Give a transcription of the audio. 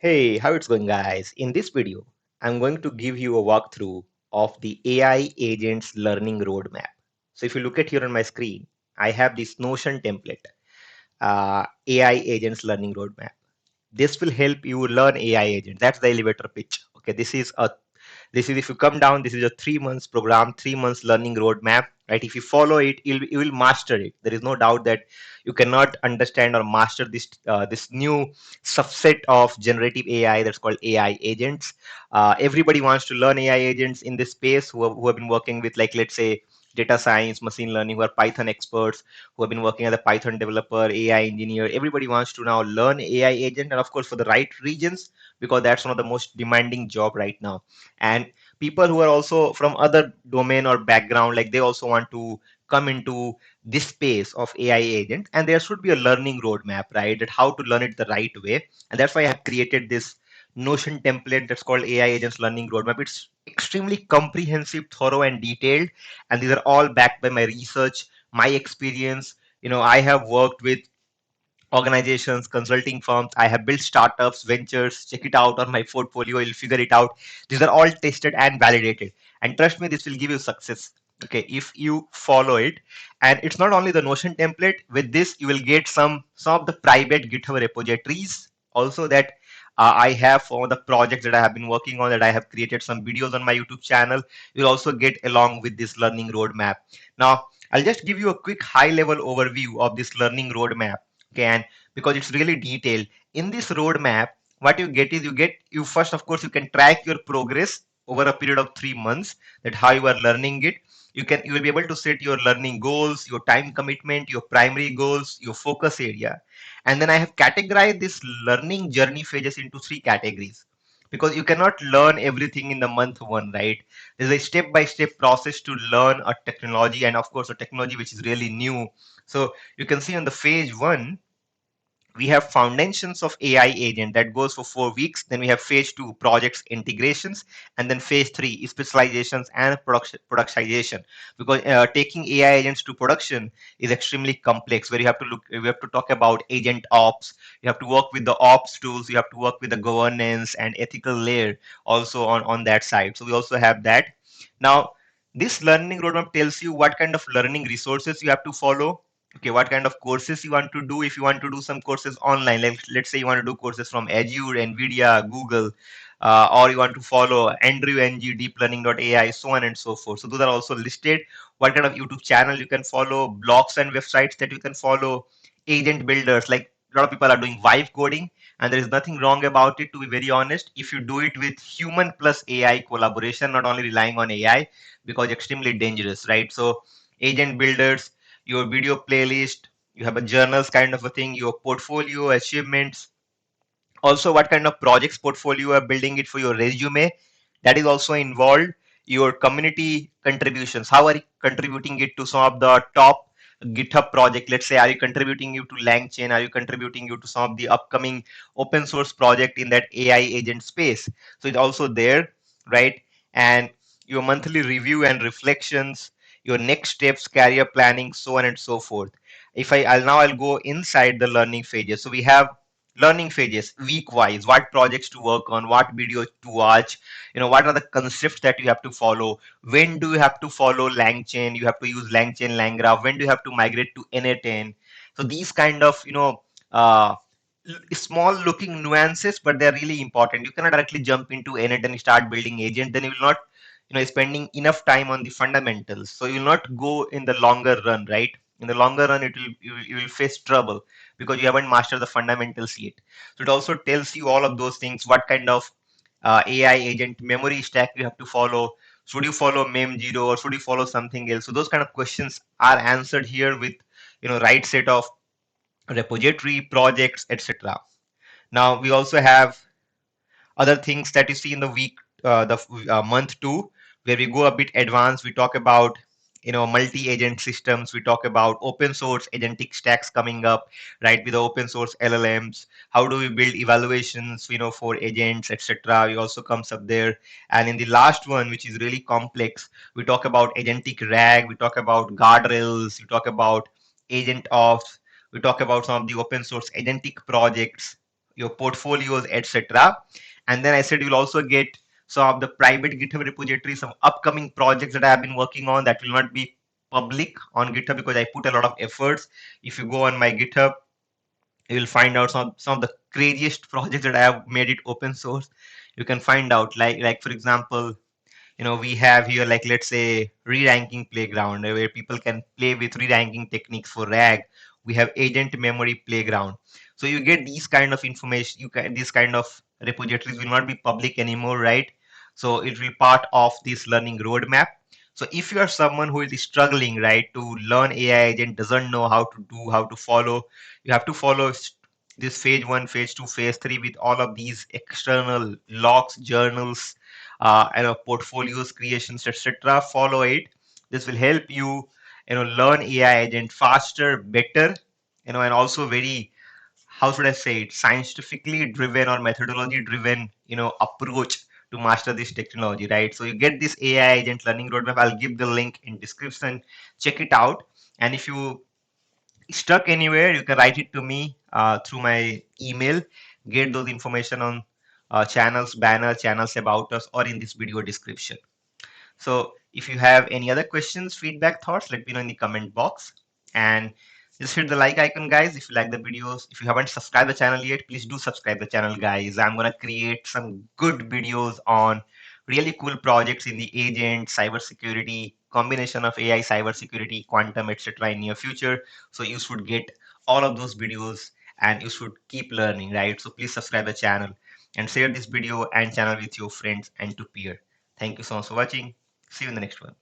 Hey, how it's going, guys? In this video, I'm going to give you a walkthrough of the AI agents learning roadmap. So if you look at here on my screen, I have this Notion template, AI agents learning roadmap. This will help you learn AI agent. That's the elevator pitch. Okay, this is if you come down, this is a 3 months program, 3 months learning roadmap, right? If you follow it, you will master it. There is no doubt that you cannot understand or master this new subset of generative AI that's called AI agents. Everybody wants to learn AI agents in this space who have been working with, like, let's say, data science, machine learning, who are Python experts, who have been working as a Python developer, AI engineer. Everybody wants to now learn AI agent, and of course, for the right regions, because that's one of the most demanding job right now. And people who are also from other domain or background, like they also want to come into this space of AI agent, and there should be a learning roadmap, right? That how to learn it the right way. And that's why I have created this Notion template that's called AI agents learning roadmap. It's extremely comprehensive, thorough, and detailed, and these are all backed by my research, my experience. I have worked with organizations, consulting firms. I have built startups, ventures. Check it out on my portfolio. You'll figure it out. These are all tested and validated. And trust me, this will give you success. Okay, if you follow it. And it's not only the Notion template. With this, you will get some of the private GitHub repositories also that I have for the projects that I have been working on, that I have created some videos on my YouTube channel. You'll also get along with this learning roadmap. Now, I'll just give you a quick high level overview of this learning roadmap. Okay, and because it's really detailed in this roadmap, what you get is you first, of course, you can track your progress over a period of 3 months, that how you are learning it. You will be able to set your learning goals, your time commitment, your primary goals, your focus area. And then I have categorized this learning journey phases into three categories, because you cannot learn everything in the month one, right? There's a step by step process to learn a technology, and of course a technology which is really new. So you can see on the phase one, we have foundations of AI agent that goes for 4 weeks. Then we have phase two, projects integrations, and then phase three is specializations and productionization. Because taking AI agents to production is extremely complex, where you have to talk about agent ops. You have to work with the ops tools. You have to work with the governance and ethical layer also on that side. So we also have that. Now, this learning roadmap tells you what kind of learning resources you have to follow. Okay, what kind of courses you want to do. If you want to do some courses online, like let's say you want to do courses from Azure, Nvidia, Google, or you want to follow Andrew ng, deeplearning.ai, so on and so forth. So those are also listed. What kind of YouTube channel you can follow, blogs and websites that you can follow, agent builders. Like a lot of people are doing vibe coding, and there is nothing wrong about it, to be very honest, if you do it with human plus AI collaboration, not only relying on AI, because extremely dangerous, right? So agent builders, your video playlist, you have a journals kind of a thing, your portfolio, achievements, also what kind of projects portfolio you are building it for your resume, that is also involved. Your community contributions, how are you contributing it to some of the top GitHub project. Let's say, are you contributing you to LangChain, are you contributing you to some of the upcoming open source project in that AI agent space? So it's also there, right? And your monthly review and reflections, your next steps, career planning, so on and so forth. If I'll go inside the learning phases. So we have learning phases week wise, what projects to work on, what videos to watch, what are the concepts that you have to follow, when do you have to follow LangChain, you have to use LangChain, LangGraph, when do you have to migrate to Na10. So these kind of uh, small looking nuances, but they're really important. You cannot directly jump into Na10 and start building agent, then you will not spending enough time on the fundamentals, so you will not go in the longer run, right? In the longer run, you will face trouble because you haven't mastered the fundamentals yet. So it also tells you all of those things, what kind of AI agent memory stack you have to follow. Should you follow mem0 or should you follow something else? So those kind of questions are answered here with right set of repository projects, etc. Now we also have other things that you see in the week, the month two, where we go a bit advanced. We talk about multi-agent systems. We talk about open source agentic stacks coming up, right? With the open source LLMs, how do we build evaluations, for agents, etc. We also comes up there. And in the last one, which is really complex, we talk about agentic RAG. We talk about guardrails. We talk about agent ops. We talk about some of the open source agentic projects, your portfolios, etc. And then I said you'll also get some of the private GitHub repositories, some upcoming projects that I have been working on that will not be public on GitHub because I put a lot of efforts. If you go on my GitHub, you will find out some of the craziest projects that I have made it open source. You can find out like for example, we have here, like, let's say, re-ranking playground where people can play with re-ranking techniques for RAG. We have agent memory playground. So you get these kind of information. These kind of repositories will not be public anymore, right? So it will be part of this learning roadmap. So if you are someone who is struggling, right, to learn AI agent, doesn't know how to follow, you have to follow this phase one, phase two, phase three with all of these external logs, journals, portfolios, creations, etc. Follow it. This will help you, learn AI agent faster, better, and also very, how should I say it, scientifically driven or methodology driven, approach to master this technology, right? So you get this AI agent learning roadmap. I'll give the link in description. Check it out. And if you stuck anywhere, you can write it to me through my email. Get those information on channels, banner, channels about us, or in this video description. So if you have any other questions, feedback, thoughts, let me know in the comment box. And just hit the like icon, guys, if you like the videos. If you haven't subscribed the channel yet, please do subscribe the channel, guys. I'm gonna create some good videos on really cool projects in the agent, cybersecurity, combination of AI, cybersecurity, quantum, etc. in near future. So you should get all of those videos and you should keep learning, right? So please subscribe the channel and share this video and channel with your friends and to peer. Thank you so much for watching. See you in the next one.